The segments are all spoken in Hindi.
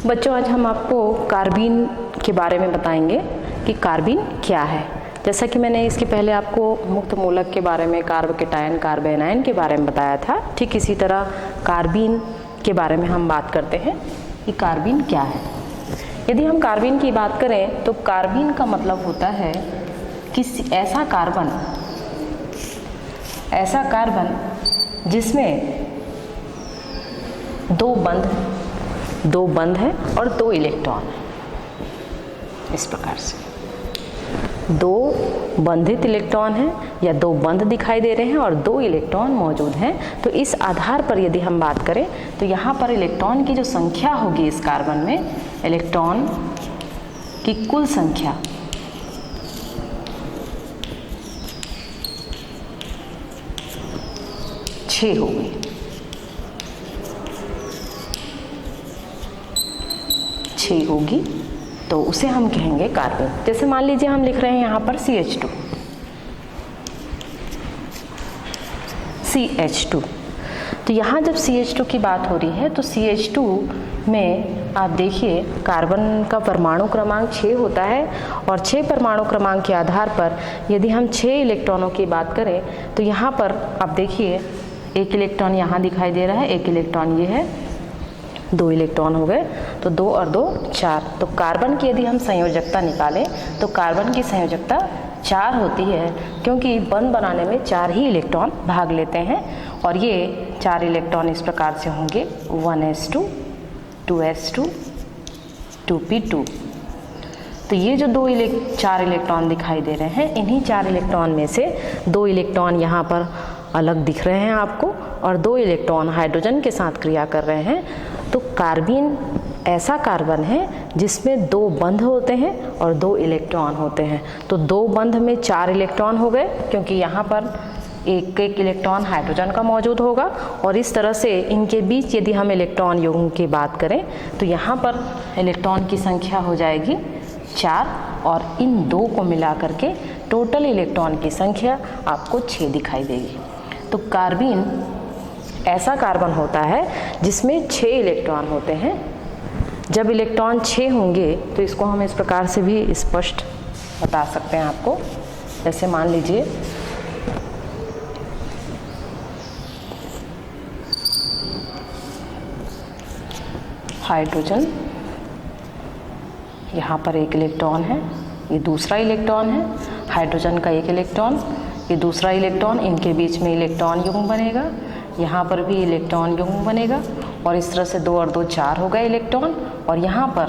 बच्चों, आज हम आपको कार्बीन के बारे में बताएंगे कि कार्बीन क्या है। जैसा कि मैंने इसके पहले आपको मुक्त मूलक के बारे में, कार्बोकेटायन, कार्बोएनायन के बारे में बताया था, ठीक इसी तरह कार्बीन के बारे में हम बात करते हैं कि कार्बीन क्या है। यदि हम कार्बीन की बात करें तो कार्बीन का मतलब होता है कि ऐसा कार्बन जिसमें दो बंध है और दो इलेक्ट्रॉन है। इस प्रकार से दो बंधित इलेक्ट्रॉन हैं या दो बंध दिखाई दे रहे हैं और दो इलेक्ट्रॉन मौजूद हैं। तो इस आधार पर यदि हम बात करें तो यहाँ पर इलेक्ट्रॉन की जो संख्या होगी इस कार्बन में, इलेक्ट्रॉन की कुल संख्या छः होगी। 6 होगी तो उसे हम कहेंगे कार्बन। जैसे मान लीजिए हम लिख रहे हैं यहाँ पर CH2। तो यहाँ जब CH2 की बात हो रही है तो CH2 में आप देखिए कार्बन का परमाणु क्रमांक 6 होता है और 6 परमाणु क्रमांक के आधार पर यदि हम 6 इलेक्ट्रॉनों की बात करें तो यहाँ पर आप देखिए एक इलेक्ट्रॉन यहाँ दिखाई दे रहा है, एक इलेक्ट्रॉन ये है, दो इलेक्ट्रॉन हो गए, तो 2 और 2 4। तो कार्बन की यदि हम संयोजकता निकालें तो कार्बन की संयोजकता 4 होती है, क्योंकि बंध बनाने में 4 ही इलेक्ट्रॉन भाग लेते हैं और ये 4 इलेक्ट्रॉन इस प्रकार से होंगे 1s2, 2s2, 2p2। तो ये जो 4 इलेक्ट्रॉन दिखाई दे रहे हैं, इन्हीं 4 इलेक्ट्रॉन में से 2 इलेक्ट्रॉन यहाँ पर अलग दिख रहे हैं आपको और 2 इलेक्ट्रॉन हाइड्रोजन के साथ क्रिया कर रहे हैं। तो कार्बीन ऐसा कार्बन है जिसमें 2 बंध होते हैं और 2 इलेक्ट्रॉन होते हैं। तो 2 बंध में 4 इलेक्ट्रॉन हो गए, क्योंकि यहाँ पर एक इलेक्ट्रॉन हाइड्रोजन का मौजूद होगा और इस तरह से इनके बीच यदि हम इलेक्ट्रॉन युग्म की बात करें तो यहाँ पर इलेक्ट्रॉन की संख्या हो जाएगी 4 और इन 2 को मिला करके टोटल इलेक्ट्रॉन की संख्या आपको 6 दिखाई देगी। तो कार्बीन ऐसा कार्बन होता है जिसमें 6 इलेक्ट्रॉन होते हैं। जब इलेक्ट्रॉन 6 होंगे तो इसको हम इस प्रकार से भी स्पष्ट बता सकते हैं आपको। जैसे मान लीजिए हाइड्रोजन, यहाँ पर एक इलेक्ट्रॉन है, ये दूसरा इलेक्ट्रॉन है, हाइड्रोजन का एक इलेक्ट्रॉन, ये दूसरा इलेक्ट्रॉन, इनके बीच में इलेक्ट्रॉन युग्म बनेगा, यहाँ पर भी इलेक्ट्रॉन युग्म बनेगा और इस तरह से 2 और 2 4 हो गए इलेक्ट्रॉन और यहाँ पर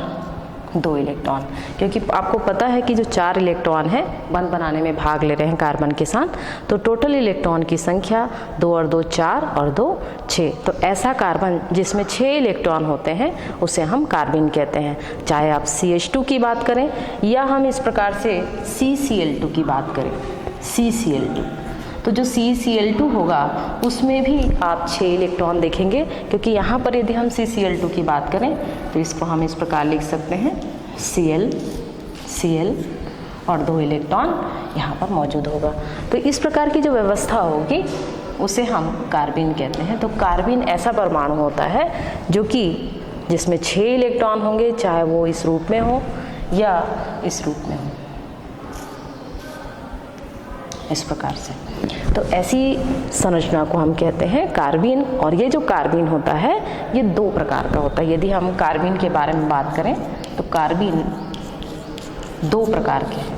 2 इलेक्ट्रॉन। क्योंकि आपको पता है कि जो 4 इलेक्ट्रॉन है बंध बनाने में भाग ले रहे हैं कार्बन के साथ, तो टोटल इलेक्ट्रॉन की संख्या 2 और 2 4 और 2 6। तो ऐसा कार्बन जिसमें 6 इलेक्ट्रॉन होते हैं उसे हम कार्बन कहते हैं। चाहे आप CH2 की बात करें या हम इस प्रकार से CCl2 की बात करें, CCl2। तो जो CCl2 होगा उसमें भी आप 6 इलेक्ट्रॉन देखेंगे, क्योंकि यहाँ पर यदि हम CCl2 की बात करें तो इसको हम इस प्रकार लिख सकते हैं Cl और 2 इलेक्ट्रॉन यहाँ पर मौजूद होगा। तो इस प्रकार की जो व्यवस्था होगी उसे हम कार्बीन कहते हैं। तो कार्बीन ऐसा परमाणु होता है जो कि जिसमें 6 इलेक्ट्रॉन होंगे, चाहे वो इस रूप में हो या इस रूप में हो, इस प्रकार से। तो ऐसी संरचना को हम कहते हैं कार्बीन। और ये जो कार्बीन होता है ये 2 प्रकार का होता है। यदि हम कार्बीन के बारे में बात करें तो कार्बीन 2 प्रकार के हैं,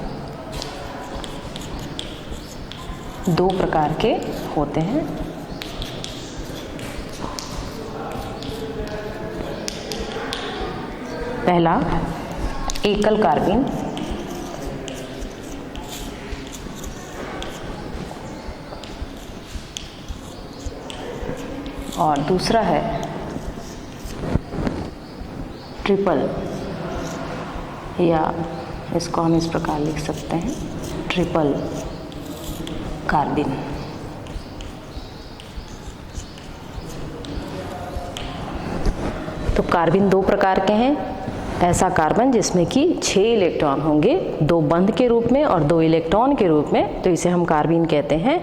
2 प्रकार के होते हैं। पहला एकल कार्बीन, और दूसरा है ट्रिपल, या इसको हम इस प्रकार लिख सकते हैं ट्रिपल कार्बीन। तो कार्बन 2 प्रकार के हैं। ऐसा कार्बन जिसमें कि 6 इलेक्ट्रॉन होंगे, 2 बंध के रूप में और 2 इलेक्ट्रॉन के रूप में, तो इसे हम कार्बीन कहते हैं।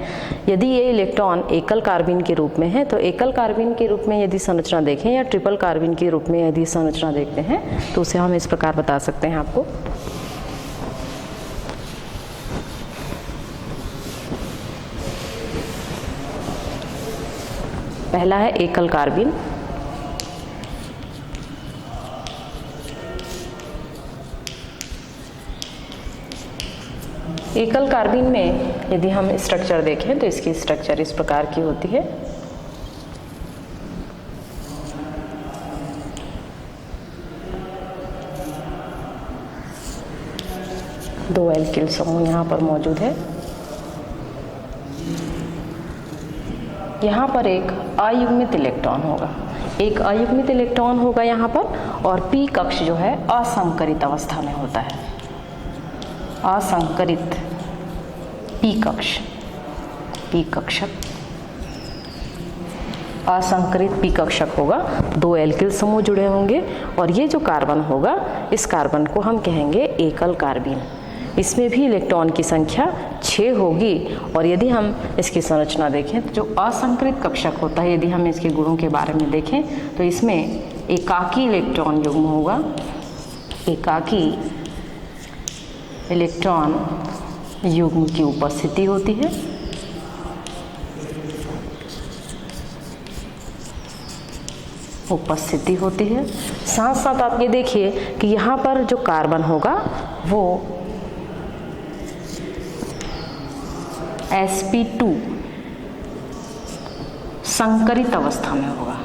यदि ये इलेक्ट्रॉन एकल कार्बीन के रूप में है तो एकल कार्बीन के रूप में यदि संरचना देखें या ट्रिपल कार्बीन के रूप में यदि संरचना देखते हैं तो उसे हम इस प्रकार बता सकते हैं आपको। पहला है एकल कार्बीन। एकल कार्बीन में यदि हम स्ट्रक्चर देखें तो इसकी स्ट्रक्चर इस प्रकार की होती है। दो एल्किल समूह यहाँ पर मौजूद है। यहाँ पर एक अयुग्मित इलेक्ट्रॉन होगा, एक अयुग्मित इलेक्ट्रॉन होगा यहाँ पर, और पी कक्ष जो है असंकरित अवस्था में होता है। असंकरित पी कक्ष, पी कक्षक, असंकरित पी कक्षक होगा। 2 एल्किल समूह जुड़े होंगे और ये जो कार्बन होगा इस कार्बन को हम कहेंगे एकल कार्बीन। इसमें भी इलेक्ट्रॉन की संख्या 6 होगी। और यदि हम इसकी संरचना देखें तो जो असंकरित कक्षक होता है, यदि हम इसके गुणों के बारे में देखें तो इसमें एकाकी इलेक्ट्रॉन युग्म होगा, एकाकी इलेक्ट्रॉन युग्म की उपस्थिति होती है। उपस्थिति होती है। साथ साथ आप ये देखिए कि यहाँ पर जो कार्बन होगा वो sp2 संकरित अवस्था में होगा।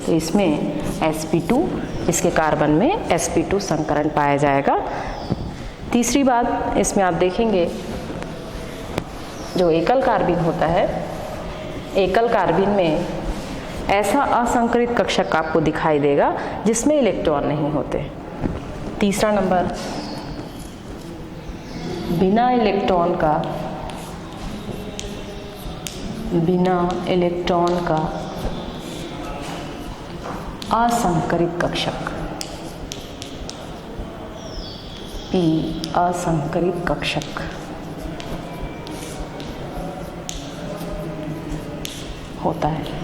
तो इसमें sp2, इसके कार्बन में sp2 संकरण पाया जाएगा। तीसरी बात इसमें आप देखेंगे जो एकल कार्बीन होता है, एकल कार्बीन में ऐसा असंकरित कक्षक आपको दिखाई देगा जिसमें इलेक्ट्रॉन नहीं होते। तीसरा नंबर, बिना इलेक्ट्रॉन का, बिना इलेक्ट्रॉन का असंकरित कक्षक, पी असंकरित कक्षक होता है।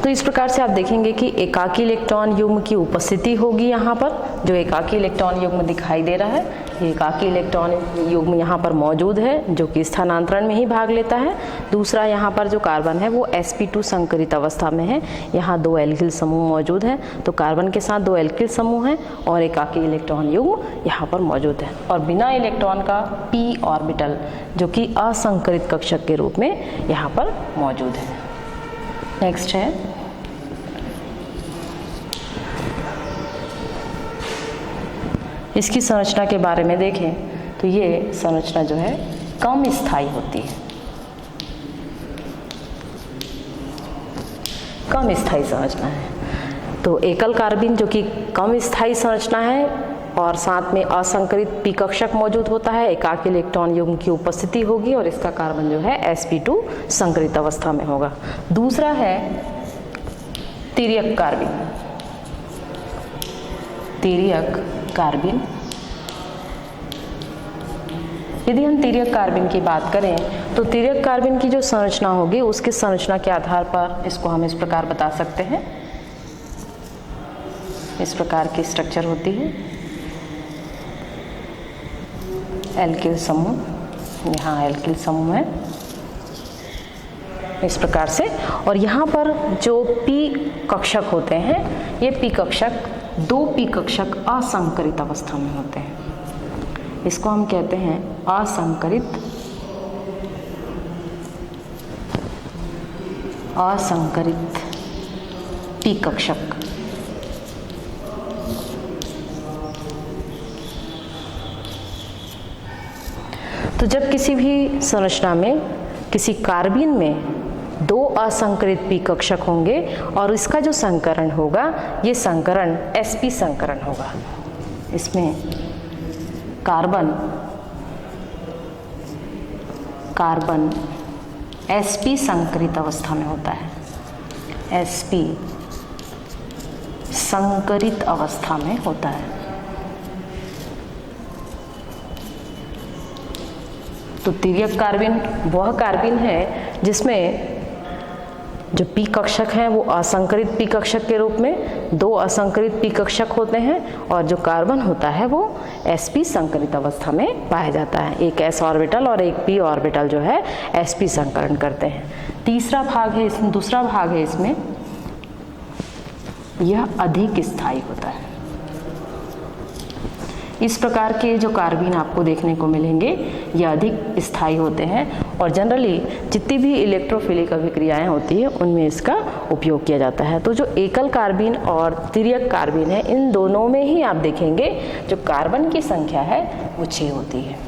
तो इस प्रकार से आप देखेंगे कि एकाकी इलेक्ट्रॉन युग्म की उपस्थिति होगी यहाँ पर। जो एकाकी इलेक्ट्रॉन युग्म दिखाई दे रहा है, ये एकाकी इलेक्ट्रॉन युग्म यहाँ पर मौजूद है जो कि स्थानांतरण में ही भाग लेता है। दूसरा, यहाँ पर जो कार्बन है वो sp2 संकरित अवस्था में है। यहाँ 2 एल्किल समूह मौजूद है, तो कार्बन के साथ 2 एल्किल समूह हैं और एकाकी इलेक्ट्रॉन युग्म यहाँ पर मौजूद है। और बिना इलेक्ट्रॉन का p ऑर्बिटल जो कि असंकरित कक्षक के रूप में यहाँ पर मौजूद है। नेक्स्ट है इसकी संरचना के बारे में देखें तो ये संरचना जो है कम स्थायी होती है, कम स्थायी संरचना है। तो एकल कार्बीन जो कि कम स्थायी संरचना है और साथ में असंकरित पी कक्षक मौजूद होता है, एकाकी इलेक्ट्रॉन युग्म की उपस्थिति होगी और इसका कार्बन जो है sp2 संकरित अवस्था में होगा। दूसरा है तिर्यक कार्बीन। तिर्यक कार्बीन, यदि हम तिर्यक कार्बीन की बात करें तो तिर्यक कार्बीन की जो संरचना होगी उसकी संरचना के आधार पर इसको हम इस प्रकार बता सकते हैं। इस प्रकार की स्ट्रक्चर होती है, एल्किल समूह, यहाँ एल्किल समूह है इस प्रकार से। और यहाँ पर जो पी कक्षक होते हैं, ये पी कक्षक 2 पी कक्षक असंकरित अवस्था में होते हैं। इसको हम कहते हैं असंकरित पी कक्षक। तो जब किसी भी संरचना में, किसी कार्बीन में 2 असंकरित पी कक्षक होंगे और इसका जो संकरण होगा ये संकरण sp संकरण होगा। इसमें कार्बन sp संकरित अवस्था में होता है, sp संकरित अवस्था में होता है। तो तिर्यक कार्बिन वह कार्बिन है जिसमें जो पी कक्षक हैं वो असंकरित पी कक्षक के रूप में, 2 असंकरित पी कक्षक होते हैं, और जो कार्बन होता है वो sp संकरित अवस्था में पाया जाता है। एक s ऑर्बिटल और एक p ऑर्बिटल जो है sp संकरण करते हैं। तीसरा भाग है इसमें, दूसरा भाग है इसमें, यह अधिक स्थायी होता है। इस प्रकार के जो कार्बिन आपको देखने को मिलेंगे ये अधिक स्थायी होते हैं और जनरली जितनी भी इलेक्ट्रोफिलिक अभिक्रियाएं होती है उनमें इसका उपयोग किया जाता है। तो जो एकल कार्बिन और तिर्यक कार्बिन है, इन दोनों में ही आप देखेंगे जो कार्बन की संख्या है वो 6 होती है।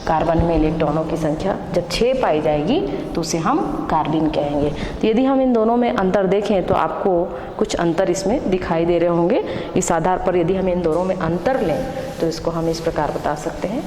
कार्बन में इलेक्ट्रॉनों की संख्या जब 6 पाई जाएगी तो उसे हम कार्बिन कहेंगे। तो यदि हम इन दोनों में अंतर देखें तो आपको कुछ अंतर इसमें दिखाई दे रहे होंगे। इस आधार पर यदि हम इन दोनों में अंतर लें तो इसको हम इस प्रकार बता सकते हैं।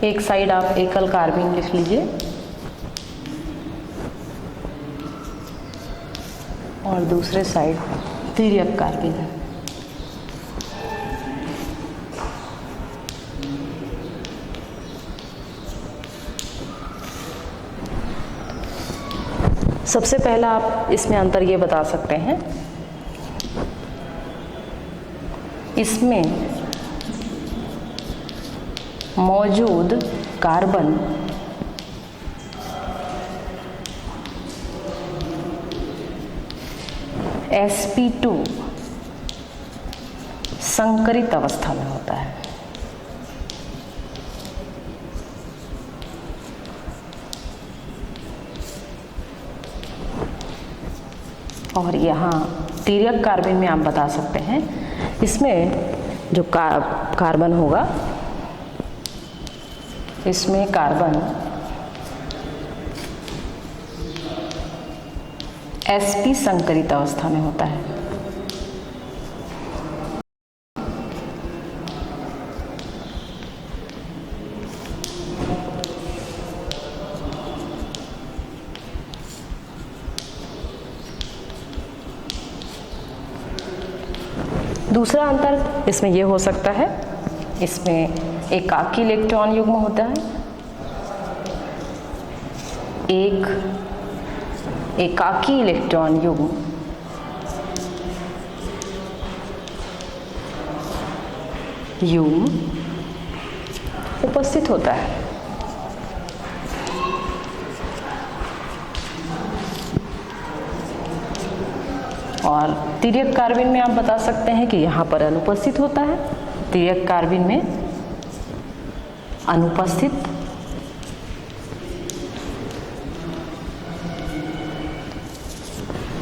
एक साइड आप एकल कार्बिन लिख लीजिए और दूसरे साइड तिर्यक कार्बिन। सबसे पहला आप इसमें अंतर ये बता सकते हैं, इसमें मौजूद कार्बन sp2 संकरित अवस्था में होता है। और यहाँ तिर्यक कार्बिन में आप बता सकते हैं, इसमें जो कार्बन होगा, इसमें कार्बन sp संकरित अवस्था में होता है। दूसरा अंतर इसमें यह हो सकता है, इसमें एकाकी इलेक्ट्रॉन युग्म होता है। एक एकाकी इलेक्ट्रॉन युग्म उपस्थित होता है। और तिर्यक कार्बिन में आप बता सकते हैं कि यहाँ पर अनुपस्थित होता है। तिर्यक कार्बिन में अनुपस्थित।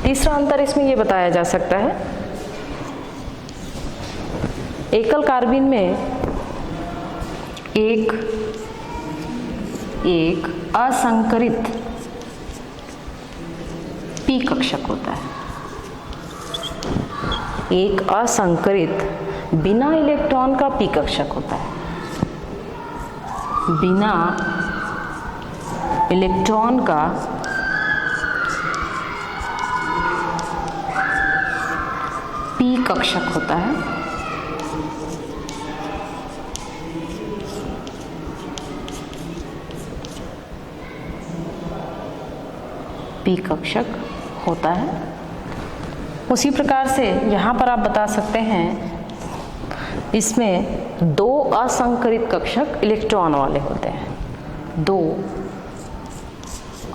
तीसरा अंतर इसमें यह बताया जा सकता है, एकल कार्बिन में एक असंकरित पी कक्षक होता है। एक असंकरित बिना इलेक्ट्रॉन का पी कक्षक होता है। बिना इलेक्ट्रॉन का पी कक्षक होता है। पी कक्षक होता है। उसी प्रकार से यहाँ पर आप बता सकते हैं, इसमें 2 असंकरित कक्षक इलेक्ट्रॉन वाले होते हैं। 2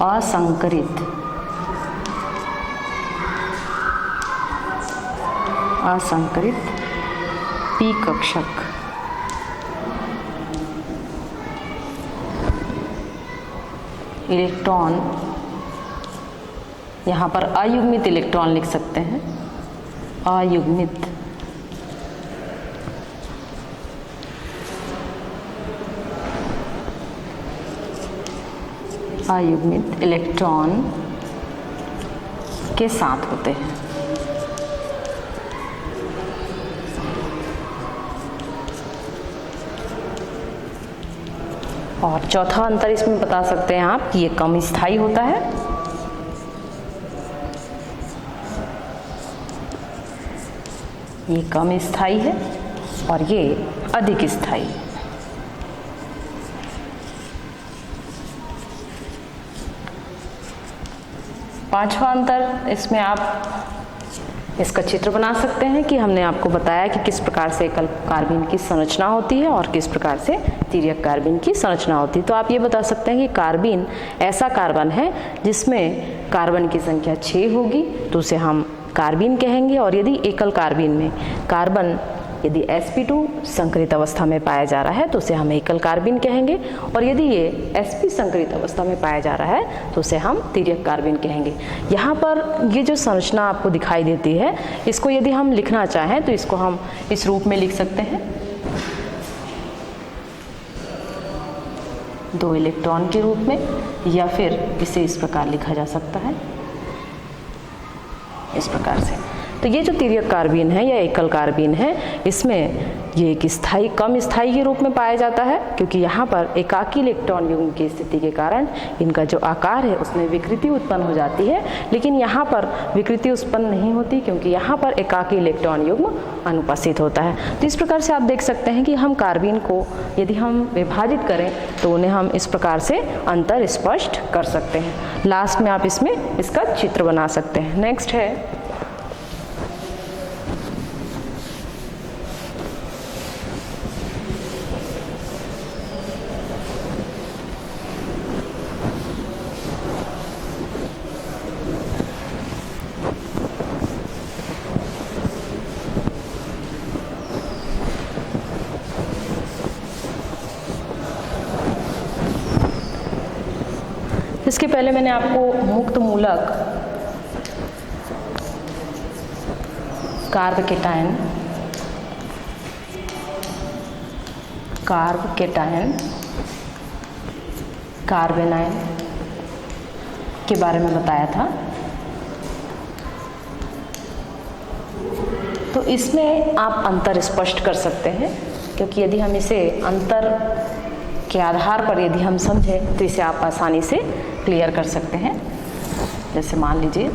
असंकरित पी कक्षक इलेक्ट्रॉन, यहाँ पर अयुग्मित इलेक्ट्रॉन लिख सकते हैं। अयुग्मित अयुग्मित इलेक्ट्रॉन के साथ होते हैं। और चौथा अंतर इसमें बता सकते हैं आप कि ये कम स्थायी होता है, ये कम स्थायी है और ये अधिक स्थायी। पांचवा अंतर इसमें आप इसका चित्र बना सकते हैं कि हमने आपको बताया कि किस प्रकार से एकल कार्बन की संरचना होती है और किस प्रकार से तिर्यक कार्बन की संरचना होती है। तो आप ये बता सकते हैं कि कार्बन ऐसा कार्बन है जिसमें कार्बन की संख्या 6 होगी तो उसे हम कार्बन कहेंगे। और यदि एकल कार्बन में कार्बन यदि sp2 संकरित अवस्था में पाया जा रहा है तो उसे हम एकल कार्बन कहेंगे, और यदि ये sp संकरित अवस्था में पाया जा रहा है तो उसे हम तिर्यक कार्बन कहेंगे। यहाँ पर ये जो संरचना आपको दिखाई देती है, इसको यदि हम लिखना चाहें तो इसको हम इस रूप में लिख सकते हैं, 2 इलेक्ट्रॉन के रूप में, या फिर इसे इस प्रकार लिखा जा सकता है, इस प्रकार से। तो ये जो तिर्यक कार्बन है या एकल कार्बन है, इसमें ये एक स्थायी कम स्थायी के रूप में पाया जाता है, क्योंकि यहाँ पर एकाकी इलेक्ट्रॉन युग्म की स्थिति के कारण इनका जो आकार है उसमें विकृति उत्पन्न हो जाती है। लेकिन यहाँ पर विकृति उत्पन्न नहीं होती क्योंकि यहाँ पर एकाकी इलेक्ट्रॉन युग्म अनुपस्थित होता है। तो इस प्रकार से आप देख सकते हैं कि हम कार्बन को यदि हम विभाजित करें तो उन्हें हम इस प्रकार से अंतर स्पष्ट कर सकते हैं। लास्ट में आप इसमें इसका चित्र बना सकते हैं। नेक्स्ट है इसके पहले मैंने आपको मुक्त मूलक कार्बकेटायन कार्बेनायन के बारे में बताया था। तो इसमें आप अंतर स्पष्ट कर सकते हैं, क्योंकि यदि हम इसे अंतर के आधार पर यदि हम समझें तो इसे आप आसानी से क्लियर कर सकते हैं। जैसे मान लीजिए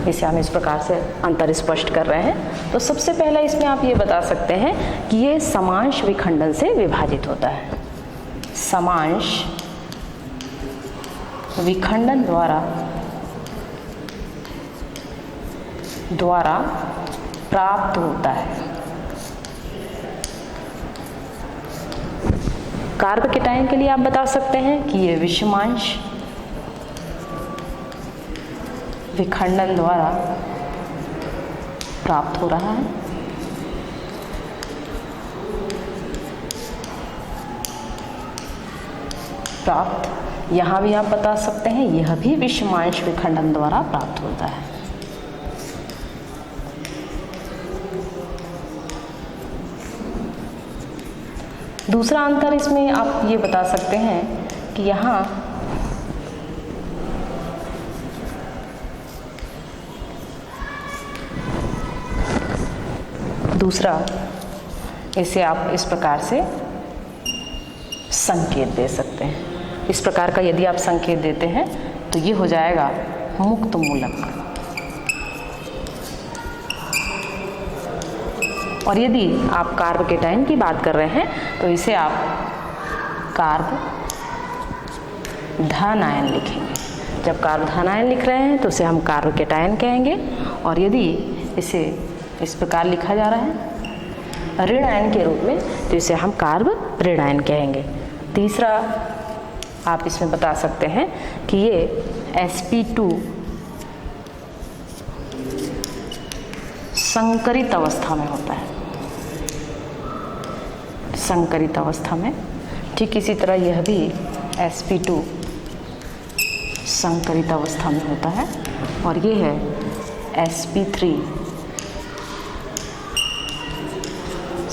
इसे हम इस प्रकार से अंतर स्पष्ट कर रहे हैं, तो सबसे पहला इसमें आप ये बता सकते हैं कि ये समांश विखंडन से विभाजित होता है। समांश विखंडन द्वारा प्राप्त होता है। कार्बकेटायन के लिए आप बता सकते हैं कि ये विषमांश विखंडन द्वारा प्राप्त हो रहा है। प्राप्त यहाँ भी आप बता सकते हैं, यह भी विषमांश विखंडन द्वारा प्राप्त होता है। दूसरा अंतर इसमें आप ये बता सकते हैं कि यहाँ दूसरा, इसे आप इस प्रकार से संकेत दे सकते हैं। इस प्रकार का यदि आप संकेत देते हैं तो ये हो जाएगा मुक्त मूलक। और यदि आप कार्बकेटायन की बात कर रहे हैं तो इसे आप कार्ब धनायन लिखेंगे। जब कार्ब धनायन लिख रहे हैं तो उसे हम कार्बकेटायन कहेंगे, और यदि इसे इस प्रकार लिखा जा रहा है ऋण आयन के रूप में तो इसे हम कार्ब ऋणायन कहेंगे। तीसरा आप इसमें बता सकते हैं कि ये sp2 संकरित अवस्था में होता है। संकरित अवस्था में, ठीक इसी तरह यह भी sp2 संकरित अवस्था में होता है, और ये है sp3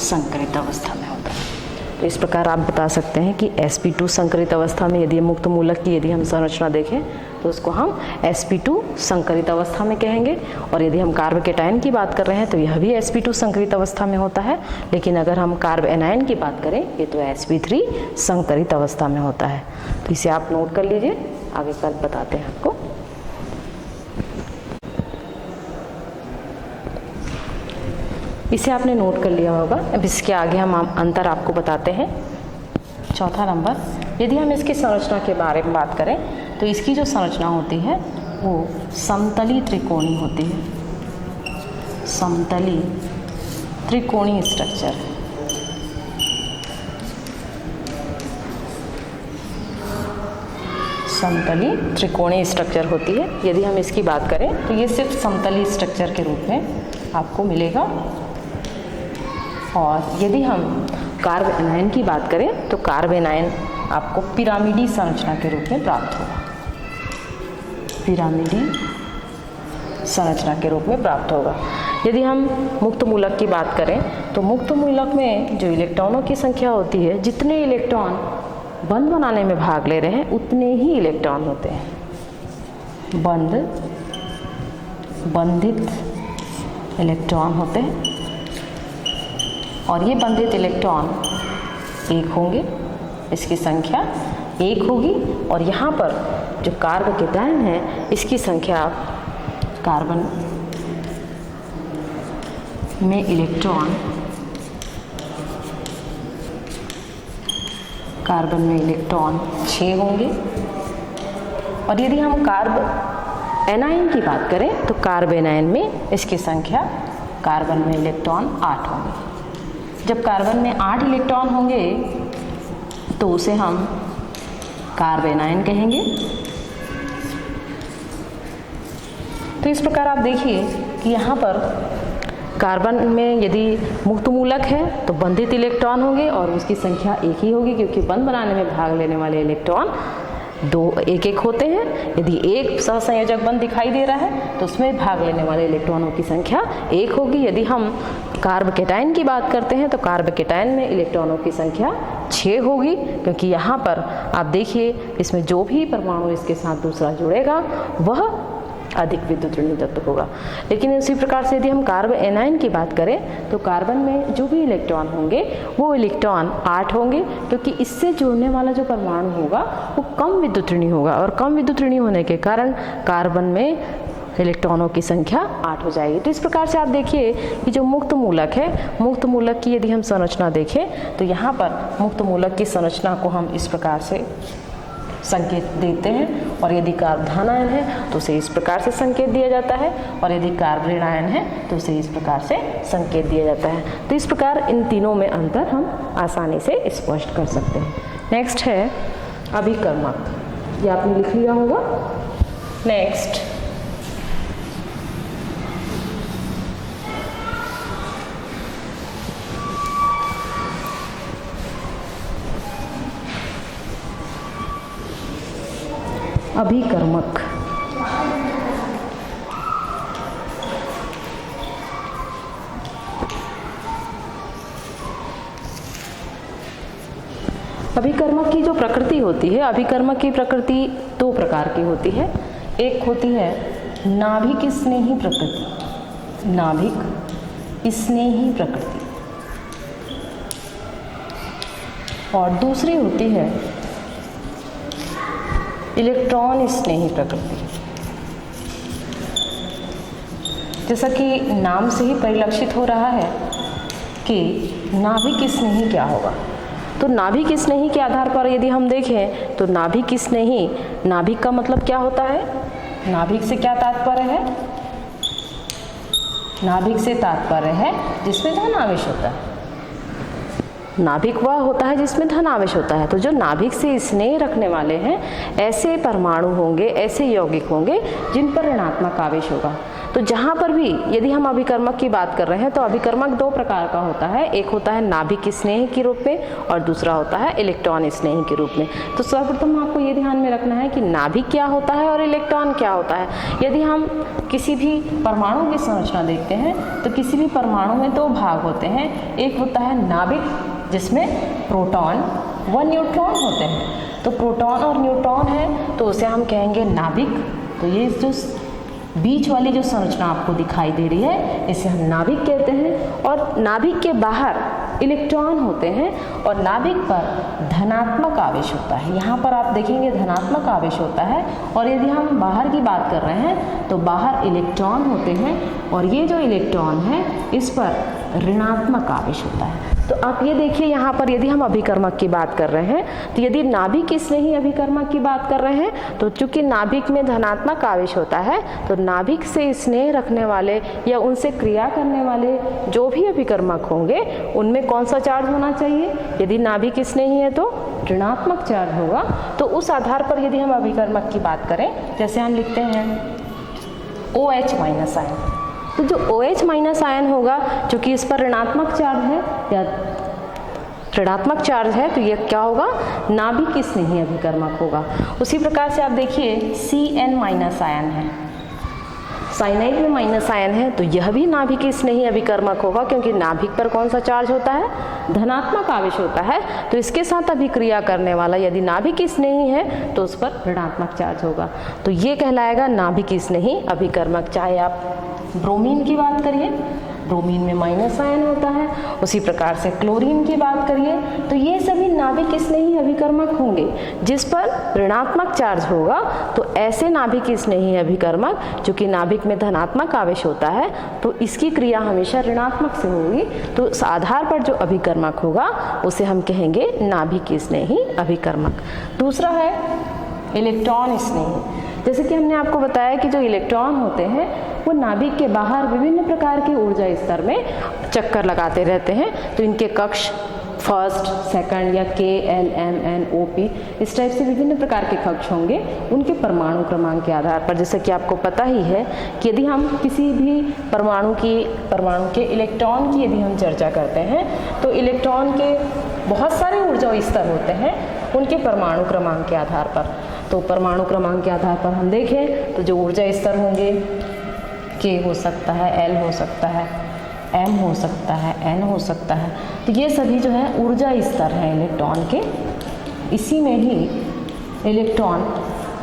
संकरित अवस्था में होता है। तो इस प्रकार आप बता सकते हैं कि sp2 संकरित अवस्था में यदि मुक्त मूलक की यदि हम संरचना देखें तो उसको हम sp2 संकरित अवस्था में कहेंगे। और यदि हम कार्ब केटायन की बात कर रहे हैं तो यह भी sp2 संकरित अवस्था में होता है। लेकिन अगर हम कार्ब एनायन की बात करें ये तो sp3 संकरित अवस्था में होता है। तो इसे आप नोट कर लीजिए, आगे कल बताते हैं आपको। इसे आपने नोट कर लिया होगा। अब इसके आगे हम अंतर आपको बताते हैं। चौथा नंबर, यदि हम इसकी संरचना के बारे में बात करें तो इसकी जो संरचना होती है वो समतली त्रिकोणी होती है। समतली त्रिकोणीय स्ट्रक्चर, समतली त्रिकोणीय स्ट्रक्चर होती है। यदि हम इसकी बात करें तो ये सिर्फ समतली स्ट्रक्चर के रूप में आपको मिलेगा। और यदि हम कार्ब एनायन की बात करें तो कार्ब एनायन आपको पिरामिडी संरचना के रूप में प्राप्त होगा। पिरामिडी संरचना के रूप में प्राप्त होगा। यदि हम मुक्त मूलक की बात करें तो मुक्त मूलक में जो इलेक्ट्रॉनों की संख्या होती है, जितने इलेक्ट्रॉन बंध बनाने में भाग ले रहे हैं उतने ही इलेक्ट्रॉन होते हैं। बंधित इलेक्ट्रॉन होते हैं और ये बंधित इलेक्ट्रॉन एक होंगे, इसकी संख्या एक होगी। और यहाँ पर जो कार्ब केटायन है इसकी संख्या कार्बन में इलेक्ट्रॉन 6 होंगे। और यदि हम कार्ब एनायन की बात करें तो कार्ब एनायन में इसकी संख्या कार्बन में इलेक्ट्रॉन 8 होंगे। जब कार्बन में 8 इलेक्ट्रॉन होंगे तो उसे हम कार्ब एनायन कहेंगे। तो इस प्रकार आप देखिए कि यहाँ पर कार्बन में यदि मुक्त मूलक है तो बंधित इलेक्ट्रॉन होंगे और उसकी संख्या एक ही होगी, क्योंकि बंध बनाने में भाग लेने वाले इलेक्ट्रॉन एक एक होते हैं। यदि एक सहसंयोजक बंध दिखाई दे रहा है तो उसमें भाग लेने वाले इलेक्ट्रॉनों की संख्या एक होगी। यदि हम कार्ब केटायन की बात करते हैं तो कार्ब केटायन में इलेक्ट्रॉनों की संख्या 6 होगी, क्योंकि यहाँ पर आप देखिए इसमें जो भी परमाणु इसके साथ दूसरा जुड़ेगा वह अधिक विद्युत ऋणात्मक तत्व होगा। लेकिन उसी प्रकार से यदि हम कार्ब एनायन की बात करें तो कार्बन में जो भी इलेक्ट्रॉन होंगे वो इलेक्ट्रॉन 8 होंगे, क्योंकि इससे जुड़ने वाला जो परमाणु होगा वो कम विद्युत ऋणात्मक होगा और कम विद्युत ऋणात्मक होने के कारण कार्बन में इलेक्ट्रॉनों की संख्या 8 हो जाएगी। तो इस प्रकार से आप देखिए कि जो मुक्त मूलक है, मुक्त मूलक की यदि हम संरचना देखें तो यहाँ पर मुक्त मूलक की संरचना को हम इस प्रकार से संकेत देते हैं। और यदि कार्ब धनायन है तो उसे इस प्रकार से संकेत दिया जाता है, और यदि कार्ब ऋणायन है तो उसे इस प्रकार से संकेत दिया जाता है। तो इस प्रकार इन तीनों में अंतर हम आसानी से स्पष्ट कर सकते हैं। नेक्स्ट है अभिकर्मक, ये आपने लिख लिया होगा। नेक्स्ट अभिकर्मक। अभिकर्मक की जो प्रकृति होती है, अभिकर्मक की प्रकृति 2 प्रकार की होती है। एक होती है नाभिक स्नेही प्रकृति, नाभिक स्नेही प्रकृति, और दूसरी होती है इलेक्ट्रॉन स्नेही प्रकृति। जैसा कि नाम से ही परिलक्षित हो रहा है कि नाभिक स्नेही क्या होगा, तो नाभिक स्नेही के आधार पर यदि हम देखें तो नाभिक स्नेही, नाभिक का मतलब क्या होता है, नाभिक से क्या तात्पर्य है, नाभिक से तात्पर्य है जिसमें धनावेश होता है। नाभिक वह होता है जिसमें धनावेश होता है। तो जो नाभिक से स्नेह रखने वाले हैं ऐसे परमाणु होंगे, ऐसे यौगिक होंगे जिन पर ऋणात्मक आवेश होगा। तो जहाँ पर भी यदि हम अभिकर्मक की बात कर रहे हैं तो अभिकर्मक 2 प्रकार का होता है। एक होता है नाभिक स्नेही के रूप में और दूसरा होता है इलेक्ट्रॉन स्नेही के रूप में। तो सर्वप्रथम आपको ये ध्यान में रखना है कि नाभिक क्या होता है और इलेक्ट्रॉन क्या होता है। यदि हम किसी भी परमाणु की संरचना देखते हैं तो किसी भी परमाणु में 2 भाग होते हैं। एक होता है नाभिक जिसमें प्रोटॉन व न्यूट्रॉन होते हैं। तो प्रोटॉन और न्यूट्रॉन है तो उसे हम कहेंगे नाभिक। तो ये जो बीच वाली जो संरचना आपको दिखाई दे रही है इसे हम नाभिक कहते हैं। और नाभिक के बाहर इलेक्ट्रॉन होते हैं और नाभिक पर धनात्मक आवेश होता है। यहाँ पर आप देखेंगे धनात्मक आवेश होता है। और यदि हम बाहर की बात कर रहे हैं तो बाहर इलेक्ट्रॉन होते हैं और ये जो इलेक्ट्रॉन है इस पर ऋणात्मक आवेश होता है। तो आप ये देखिए यहाँ पर यदि हम अभिकर्मक की बात कर रहे हैं तो यदि नाभिक स्नेही अभिकर्मक की बात कर रहे हैं तो चूंकि नाभिक में धनात्मक आवेश होता है तो नाभिक से स्नेह रखने वाले या उनसे क्रिया करने वाले जो भी अभिकर्मक होंगे उनमें कौन सा चार्ज होना चाहिए? यदि नाभिक स्नेही है तो ऋणात्मक चार्ज होगा। तो उस आधार पर यदि हम अभिकर्मक की बात करें, जैसे हम लिखते हैं OH माइनस आयन, तो जो OH माइनस आयन होगा चूँकि इस पर ऋणात्मक चार्ज है या ऋणात्मक चार्ज है तो ये क्या होगा? नाभिक स्नेही अभिकर्मक होगा। उसी प्रकार से आप देखिए CN माइनस आयन है, साइनाइड में माइनस आयन है तो यह भी नाभिक स्नेही अभिकर्मक होगा क्योंकि नाभिक पर कौन सा चार्ज होता है? धनात्मक आवेश होता है। तो इसके साथ अभिक्रिया करने वाला यदि नाभिक स्नेही है तो उस पर ऋणात्मक चार्ज होगा। तो ये कहलाएगा नाभिक स्नेही अभिकर्मक। चाहे आप ब्रोमीन की बात करिए, ब्रोमीन में माइनस आयन होता है। उसी प्रकार से क्लोरीन की बात करिए तो ये सभी नाभिक स्नेही अभिकर्मक होंगे जिस पर ऋणात्मक चार्ज होगा। तो ऐसे नाभिक स्नेही अभिकर्मक चूँकि नाभिक में धनात्मक आवेश होता है तो इसकी क्रिया हमेशा ऋणात्मक से होगी। तो उस आधार पर जो अभिकर्मक होगा उसे हम कहेंगे नाभिक स्नेही अभिकर्मक। दूसरा है इलेक्ट्रॉन स्नेही। जैसे कि हमने आपको बताया कि जो इलेक्ट्रॉन होते हैं वो नाभिक के बाहर विभिन्न प्रकार के ऊर्जा स्तर में चक्कर लगाते रहते हैं। तो इनके कक्ष फर्स्ट, सेकंड या K, L, M, N, O, P इस टाइप से विभिन्न प्रकार के कक्ष होंगे उनके परमाणु क्रमांक के आधार पर। जैसे कि आपको पता ही है कि यदि हम किसी भी परमाणु के इलेक्ट्रॉन की यदि हम चर्चा करते हैं तो इलेक्ट्रॉन के बहुत सारे ऊर्जा स्तर होते हैं उनके परमाणु क्रमांक के आधार पर। तो परमाणु क्रमांक के आधार पर हम देखें तो जो ऊर्जा स्तर होंगे K हो सकता है, L हो सकता है, M हो सकता है, N हो सकता है। तो ये सभी जो है ऊर्जा स्तर हैं इलेक्ट्रॉन के। इसी में ही इलेक्ट्रॉन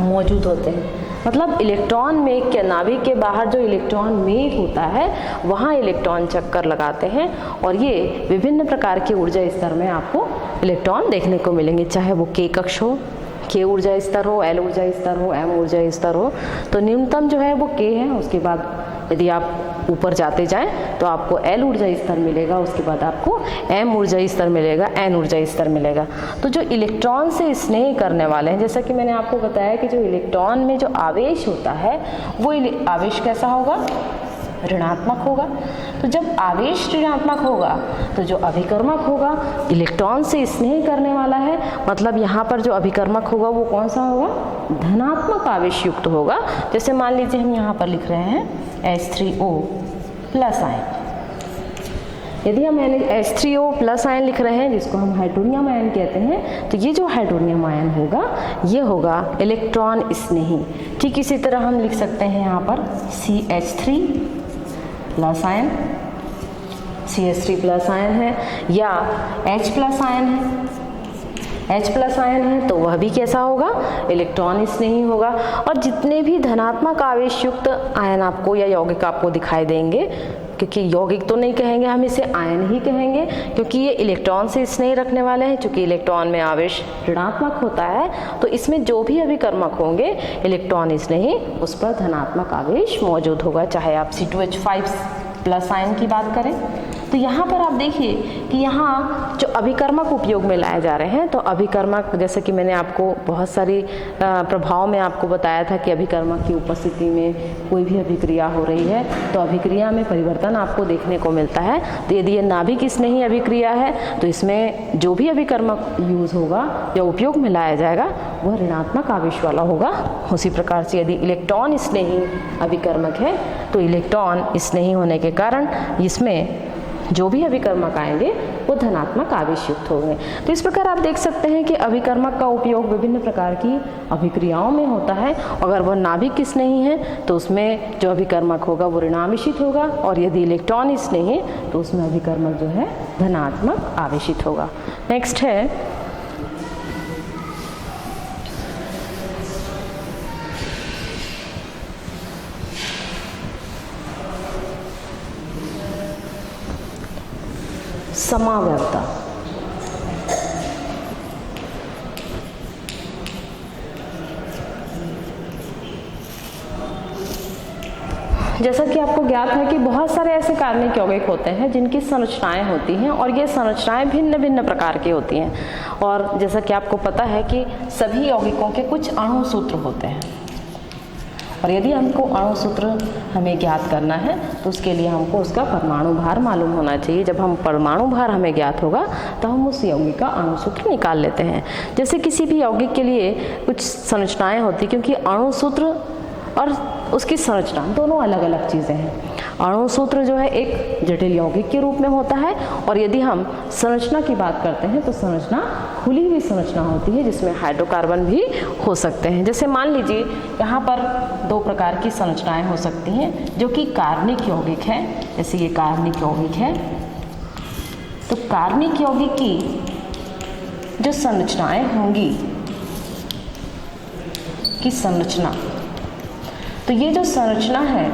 मौजूद होते हैं। मतलब इलेक्ट्रॉन में के नाभिक के बाहर जो इलेक्ट्रॉन मेघ होता है वहाँ इलेक्ट्रॉन चक्कर लगाते हैं और ये विभिन्न प्रकार के ऊर्जा स्तर में आपको इलेक्ट्रॉन देखने को मिलेंगे। चाहे वो K कक्ष हो, K ऊर्जा स्तर हो, L ऊर्जा स्तर हो, M ऊर्जा स्तर हो। तो न्यूनतम जो है वो K है। उसके बाद यदि आप ऊपर जाते जाएं तो आपको L ऊर्जा स्तर मिलेगा, उसके बाद आपको M ऊर्जा स्तर मिलेगा, N ऊर्जा स्तर मिलेगा। तो जो इलेक्ट्रॉन से स्नेह करने वाले हैं, जैसा कि मैंने आपको बताया कि जो इलेक्ट्रॉन में जो आवेश होता है वो आवेश कैसा होगा? ऋणात्मक होगा। तो जब आवेश ऋणात्मक होगा तो जो अभिकर्मक होगा इलेक्ट्रॉन से स्नेह करने वाला है, मतलब यहाँ पर जो अभिकर्मक होगा वो कौन सा होगा? धनात्मक आवेश युक्त होगा। जैसे मान लीजिए हम यहाँ पर लिख रहे हैं H3O प्लस आयन। यदि हम H3O प्लस आयन लिख रहे हैं जिसको हम हाइड्रोनियम आयन कहते हैं तो ये जो हाइड्रोनियम आयन होगा ये होगा इलेक्ट्रॉन स्नेही। ठीक इसी तरह हम लिख सकते हैं यहाँ पर CH3 plus ion, CH3 plus ion है, या H प्लस आयन है। H प्लस आयन है तो वह भी कैसा होगा? इलेक्ट्रॉन स्नेही होगा। और जितने भी धनात्मक आवेश युक्त आयन आपको या यौगिक आपको दिखाई देंगे, क्योंकि यौगिक तो नहीं कहेंगे, हम इसे आयन ही कहेंगे क्योंकि ये इलेक्ट्रॉन से स्नेह रखने वाले हैं। चूँकि इलेक्ट्रॉन में आवेश ऋणात्मक होता है तो इसमें जो भी अभिकर्मक होंगे इलेक्ट्रॉन स्नेही उस पर धनात्मक आवेश मौजूद होगा। चाहे आप C2H5 प्लस आयन की बात करें तो यहाँ पर आप देखिए कि यहाँ जो अभिकर्मक उपयोग में लाए जा रहे हैं तो अभिकर्मक, जैसे कि मैंने आपको बहुत सारी प्रभाव में आपको बताया था कि अभिकर्मक की उपस्थिति में कोई भी अभिक्रिया हो रही है तो अभिक्रिया में परिवर्तन आपको देखने को मिलता है। तो यदि ये नाभिक स्नेही अभिक्रिया है तो इसमें जो भी अभिकर्मक यूज़ होगा या उपयोग में लाया जाएगा वह ऋणात्मक आवेश वाला होगा। उसी प्रकार से यदि इलेक्ट्रॉन स्नेही अभिकर्मक है तो इलेक्ट्रॉन स्नेही होने के कारण इसमें जो भी अभिकर्मक आएंगे वो धनात्मक आवेश युक्त होंगे। तो इस प्रकार आप देख सकते हैं कि अभिकर्मक का उपयोग विभिन्न प्रकार की अभिक्रियाओं में होता है। अगर वह नाभिक किस नहीं है तो उसमें जो अभिकर्मक होगा वो ऋणावेशित होगा, और यदि इलेक्ट्रॉन इस नहीं है तो उसमें अभिकर्मक जो है धनात्मक आवेशित होगा। नेक्स्ट है समावयवता। जैसा कि आपको ज्ञात है कि बहुत सारे ऐसे कार्बनिक यौगिक होते हैं जिनकी संरचनाएं होती हैं, और ये संरचनाएं भिन्न भिन्न प्रकार की होती हैं। और जैसा कि आपको पता है कि सभी यौगिकों के कुछ अणु सूत्र होते हैं, और यदि हमको अणु सूत्र हमें ज्ञात करना है तो उसके लिए हमको उसका परमाणु भार मालूम होना चाहिए। जब हम परमाणु भार हमें ज्ञात होगा तो हम उस यौगिक का अणु सूत्र निकाल लेते हैं। जैसे किसी भी यौगिक के लिए कुछ संरचनाएं होती, क्योंकि अणु सूत्र और उसकी संरचना दोनों अलग अलग चीज़ें हैं। अणु सूत्र जो है एक जटिल यौगिक के रूप में होता है, और यदि हम संरचना की बात करते हैं तो संरचना खुली हुई संरचना होती है जिसमें हाइड्रोकार्बन भी हो सकते हैं। जैसे मान लीजिए यहाँ पर दो प्रकार की संरचनाएं हो सकती हैं जो कि कार्बनिक यौगिक है। जैसे ये कार्बनिक यौगिक है, तो कार्बनिक यौगिक की जो संरचनाएं होंगी की संरचना, तो ये जो संरचना है,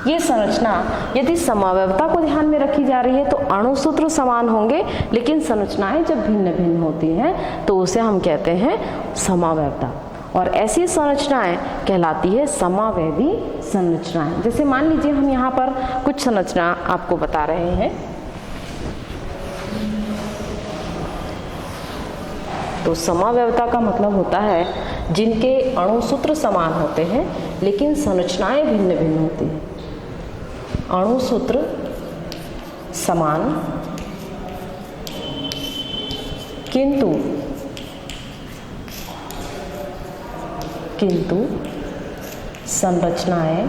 ये संरचना यदि समावयवता को ध्यान में रखी जा रही है तो अणु सूत्र समान होंगे, लेकिन संरचनाएं जब भिन्न भिन्न होती हैं तो उसे हम कहते हैं समावयवता। और ऐसी संरचनाएं कहलाती है समावयवी संरचनाएं। जैसे मान लीजिए हम यहाँ पर कुछ संरचना आपको बता रहे हैं, तो समावयवता का मतलब होता है जिनके अणु सूत्र समान होते हैं लेकिन संरचनाएं भिन्न भिन्न होती हैं। अणु सूत्र समान किंतु संरचनाएं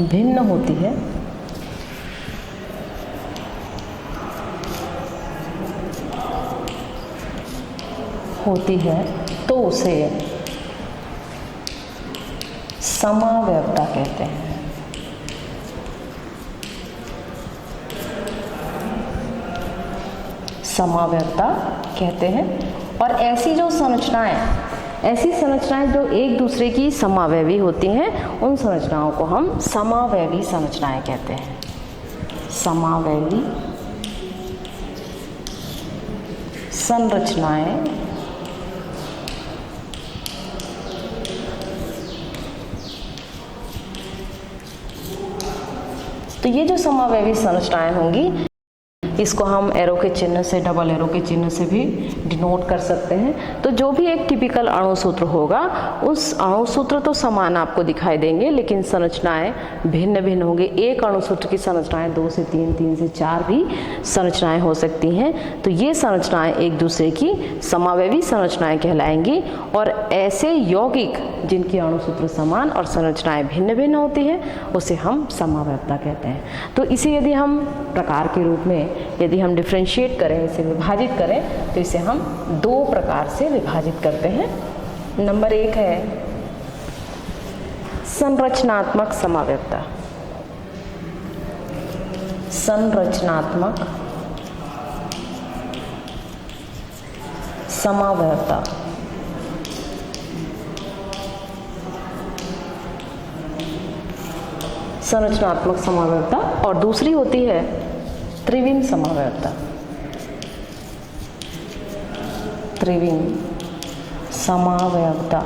भिन्न होती है, तो उसे समावयवता कहते हैं। समावयवता कहते हैं। और ऐसी संरचनाएं जो एक दूसरे की समावयवी होती हैं, उन संरचनाओं को हम समावयवी संरचनाएं कहते हैं। समावयवी संरचनाएं तो ये जो समावयवी संरचनाएं होंगी, इसको हम एरो के चिन्ह से, डबल एरो के चिन्ह से भी डिनोट कर सकते हैं। तो जो भी एक टिपिकल अणु सूत्र होगा, उस अणु सूत्र तो समान आपको दिखाई देंगे लेकिन संरचनाएं भिन्न भिन्न होंगी। एक अणु सूत्र की संरचनाएं 2 से 3, 3 से 4 भी संरचनाएं हो सकती हैं। तो ये संरचनाएं एक दूसरे की समावयवी संरचनाएं कहलाएंगी। और ऐसे यौगिक जिनकी अणु सूत्र समान और संरचनाएं भिन्न भिन्न होती हैं उसे हम समावयवता कहते हैं। तो इसे यदि हम प्रकार के रूप में यदि हम डिफ्रेंशिएट करें, इसे विभाजित करें, तो इसे हम 2 प्रकार से विभाजित करते हैं। नंबर 1 है संरचनात्मक समावयवता। संरचनात्मक समावयवता। संरचनात्मक समावयवता। और दूसरी होती है त्रिविम समावयवता। त्रिविम समावयवता।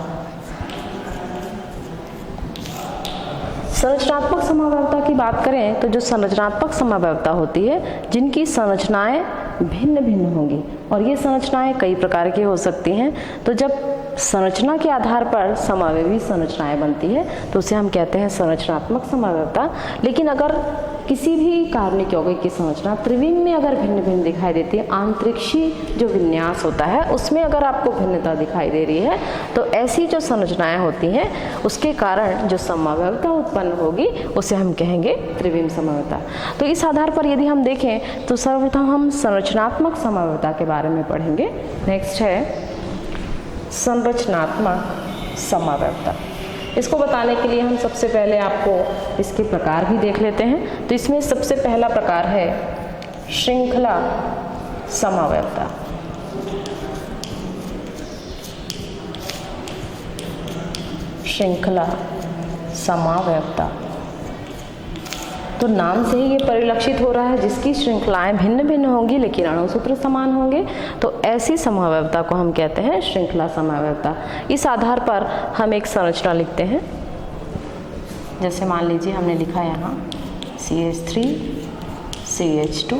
संरचनात्मक समावयवता की बात करें तो जो संरचनात्मक समावयवता होती है, जिनकी संरचनाएं भिन्न भिन्न होंगी, और ये संरचनाएं कई प्रकार की हो सकती हैं। तो जब संरचना के आधार पर समावयवी संरचनाएं बनती है तो उसे हम कहते हैं संरचनात्मक समावयवता। लेकिन अगर किसी भी कार्बनिक यौगिक की संरचना त्रिविम में अगर भिन्न भिन्न दिखाई देती है, आंतरिक्षीय जो विन्यास होता है उसमें अगर आपको भिन्नता दिखाई दे रही है, तो ऐसी जो संरचनाएं होती हैं उसके कारण जो समावयवता उत्पन्न होगी उसे हम कहेंगे त्रिविम समावयवता। तो इस आधार पर यदि हम देखें तो सर्वप्रथम हम संरचनात्मक समावयवता के बारे में पढ़ेंगे। नेक्स्ट है संरचनात्मक समावयवता। इसको बताने के लिए हम सबसे पहले आपको इसके प्रकार भी देख लेते हैं। तो इसमें सबसे पहला प्रकार है श्रृंखला समावयवता। श्रृंखला समावयवता, तो नाम से ही ये परिलक्षित हो रहा है, जिसकी श्रृंखलाएं भिन्न भिन्न होंगी लेकिन अणुसूत्र समान होंगे, तो ऐसी समावयवता को हम कहते हैं श्रृंखला समावयवता। इस आधार पर हम एक संरचना लिखते हैं। जैसे मान लीजिए हमने लिखा यहाँ CH3 CH2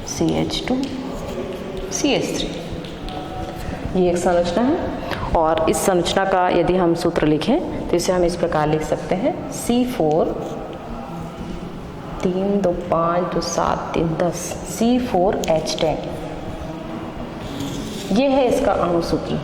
CH2 CH3, ये एक संरचना है। और इस संरचना का यदि हम सूत्र लिखें तो इसे हम इस प्रकार लिख सकते हैं C4 3 2 5 2 7 3 10 C4H10, ये है इसका अणुसूत्र।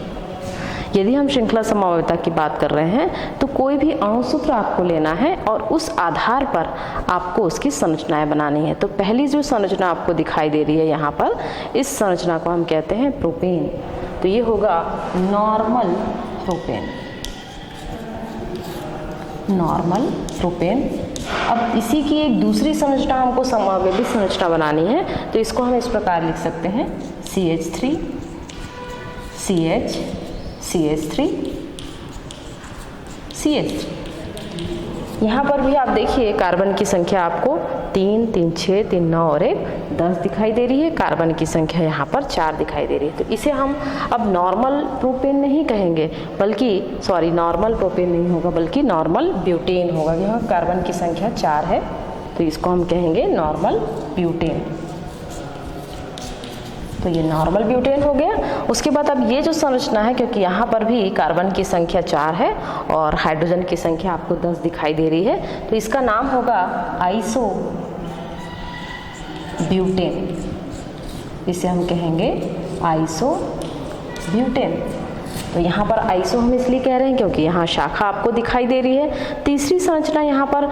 यदि हम श्रृंखला समावयवता की बात कर रहे हैं तो कोई भी अणुसूत्र आपको लेना है और उस आधार पर आपको उसकी संरचनाएं बनानी है। तो पहली जो संरचना आपको दिखाई दे रही है यहाँ पर, इस संरचना को हम कहते हैं प्रोपेन। तो ये होगा नॉर्मल प्रोपेन, नॉर्मल प्रोपेन। अब इसी की एक दूसरी संरचना हमको समावयवी संरचना बनानी है, तो इसको हम इस प्रकार लिख सकते हैं CH3 CH CH3 CH3। यहाँ पर भी आप देखिए कार्बन की संख्या आपको 3 3 6 3 9 और 1 10 दिखाई दे रही है। कार्बन की संख्या यहाँ पर 4 दिखाई दे रही है। तो इसे हम अब नॉर्मल प्रोपेन नहीं कहेंगे, बल्कि सॉरी नॉर्मल प्रोपेन नहीं होगा बल्कि नॉर्मल ब्यूटेन होगा। यहाँ कार्बन की संख्या 4 है तो इसको हम कहेंगे नॉर्मल ब्यूटेन। तो ये नॉर्मल ब्यूटेन हो गया। उसके बाद अब ये जो संरचना है, क्योंकि यहाँ पर भी कार्बन की संख्या 4 है और हाइड्रोजन की संख्या आपको 10 दिखाई दे रही है, तो इसका नाम होगा आइसो ब्यूटेन। इसे हम कहेंगे आइसो ब्यूटेन। तो यहाँ पर आइसो हम इसलिए कह रहे हैं क्योंकि यहाँ शाखा आपको दिखाई दे रही है। तीसरी संरचना यहाँ पर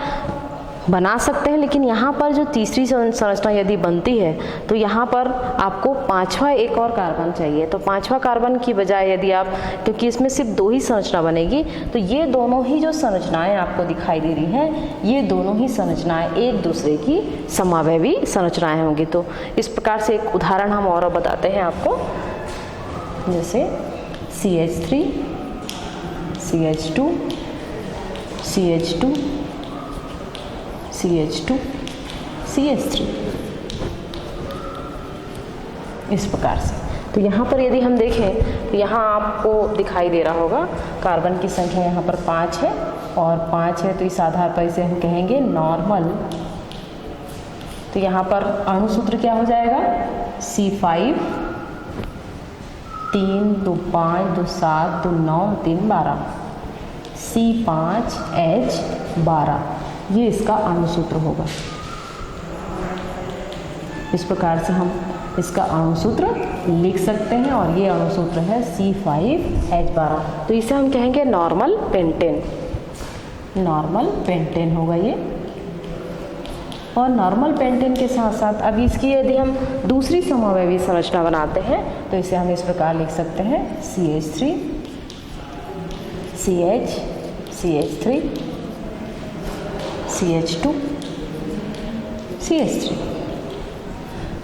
बना सकते हैं, लेकिन यहाँ पर जो तीसरी संरचना यदि बनती है तो यहाँ पर आपको पांचवा एक और कार्बन चाहिए। तो पांचवा कार्बन की बजाय यदि आप, क्योंकि इसमें सिर्फ 2 ही संरचना बनेगी, तो ये दोनों ही जो संरचनाएं आपको दिखाई दे रही हैं, ये दोनों ही संरचनाएं एक दूसरे की समावयवी संरचनाएं होंगी। तो इस प्रकार से एक उदाहरण हम और बताते हैं आपको। जैसे CH3 CH2 CH2 CH2 CH3, इस प्रकार से। तो यहाँ पर यदि हम देखें तो यहाँ आपको दिखाई दे रहा होगा कार्बन की संख्या यहाँ पर 5 है और 5 है, तो इस आधार पर इसे हम कहेंगे नॉर्मल। तो यहाँ पर अणुसूत्र क्या हो जाएगा C5 3 2 5 2 7 2 9 3 12 C5H12, ये इसका अणुसूत्र होगा। इस प्रकार से हम इसका अणुसूत्र लिख सकते हैं और ये अणुसूत्र है C5H12। तो इसे हम कहेंगे नॉर्मल पेंटेन, नॉर्मल पेंटेन होगा ये। और नॉर्मल पेंटेन के साथ साथ अब इसकी यदि हम दूसरी समावयवी संरचना बनाते हैं तो इसे हम इस प्रकार लिख सकते हैं CH3 CH CH3 CH2 CH3।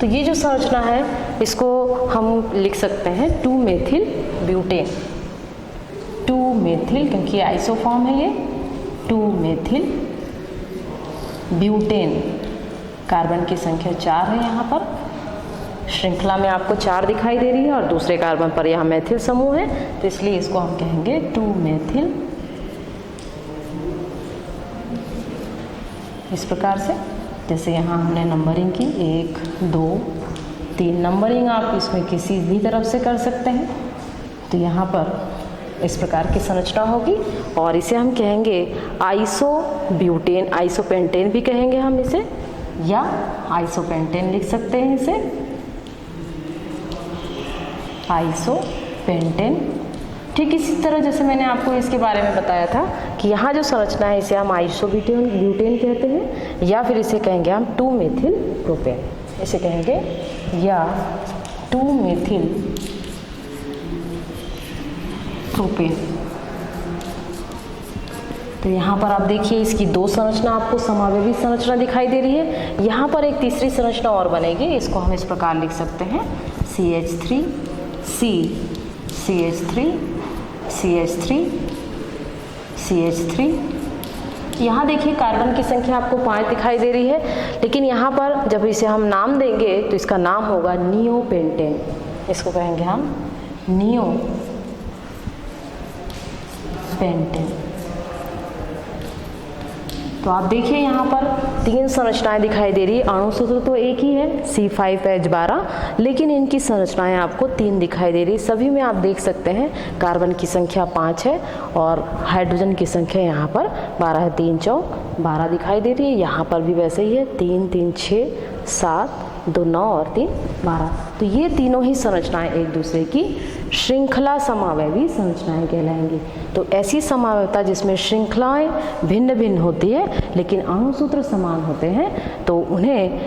तो ये जो संरचना है इसको हम लिख सकते हैं 2 मेथिल ब्यूटेन, 2 मेथिल, क्योंकि आइसोफॉर्म है ये, 2 मेथिल ब्यूटेन। कार्बन की संख्या 4 है यहाँ पर, श्रृंखला में आपको 4 दिखाई दे रही है और दूसरे कार्बन पर यहाँ मेथिल समूह है, तो इसलिए इसको हम कहेंगे 2 मेथिल। इस प्रकार से जैसे यहाँ हमने नंबरिंग की 1 2 3 नंबरिंग आप इसमें किसी भी तरफ से कर सकते हैं। तो यहाँ पर इस प्रकार की संरचना होगी और इसे हम कहेंगे आइसोब्यूटेन, आइसोपेंटेन भी कहेंगे हम इसे, या आइसोपेंटेन लिख सकते हैं इसे, आइसोपेंटेन। ठीक इसी तरह जैसे मैंने आपको इसके बारे में बताया था कि यहाँ जो संरचना है इसे हम आइसोब्यूटेन कहते हैं, या फिर इसे कहेंगे हम 2-मेथिल प्रोपेन, इसे कहेंगे या 2-मेथिल प्रोपेन। तो यहाँ पर आप देखिए इसकी 2 संरचना आपको समावेवी संरचना दिखाई दे रही है। यहाँ पर एक तीसरी संरचना और बनेगी, इसको हम इस प्रकार लिख सकते हैं CH3 C CH3 CH3 CH3। यहाँ देखिए कार्बन की संख्या आपको 5 दिखाई दे रही है, लेकिन यहाँ पर जब इसे हम नाम देंगे तो इसका नाम होगा नियोपेंटेन, इसको कहेंगे हम नियोपेंटेन। तो आप देखिए यहाँ पर 3 संरचनाएं दिखाई दे रही है। अणुसूत्र तो एक ही है C5H12, लेकिन इनकी संरचनाएं आपको 3 दिखाई दे रही है। सभी में आप देख सकते हैं कार्बन की संख्या 5 है और हाइड्रोजन की संख्या यहाँ पर 12 है, 3 चौक 12 दिखाई दे रही है। यहाँ पर भी वैसे ही है, 3 3 6 7 2 9 और 3 12। तो ये तीनों ही संरचनाएं एक दूसरे की श्रृंखला समावयवी संरचनाएं कहलाएंगी। तो ऐसी समावयवता जिसमें श्रृंखलाएं भिन्न भिन्न होती है लेकिन अणुसूत्र समान होते हैं, तो उन्हें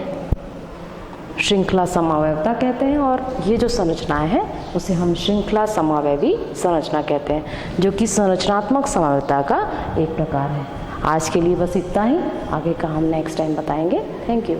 श्रृंखला समावयवता कहते हैं। और ये जो संरचनाएं हैं उसे हम श्रृंखला समावयवी संरचना कहते हैं, जो कि संरचनात्मक समावयवता का एक प्रकार है। आज के लिए बस इतना ही, आगे का हम नेक्स्ट टाइम बताएंगे। Thank you.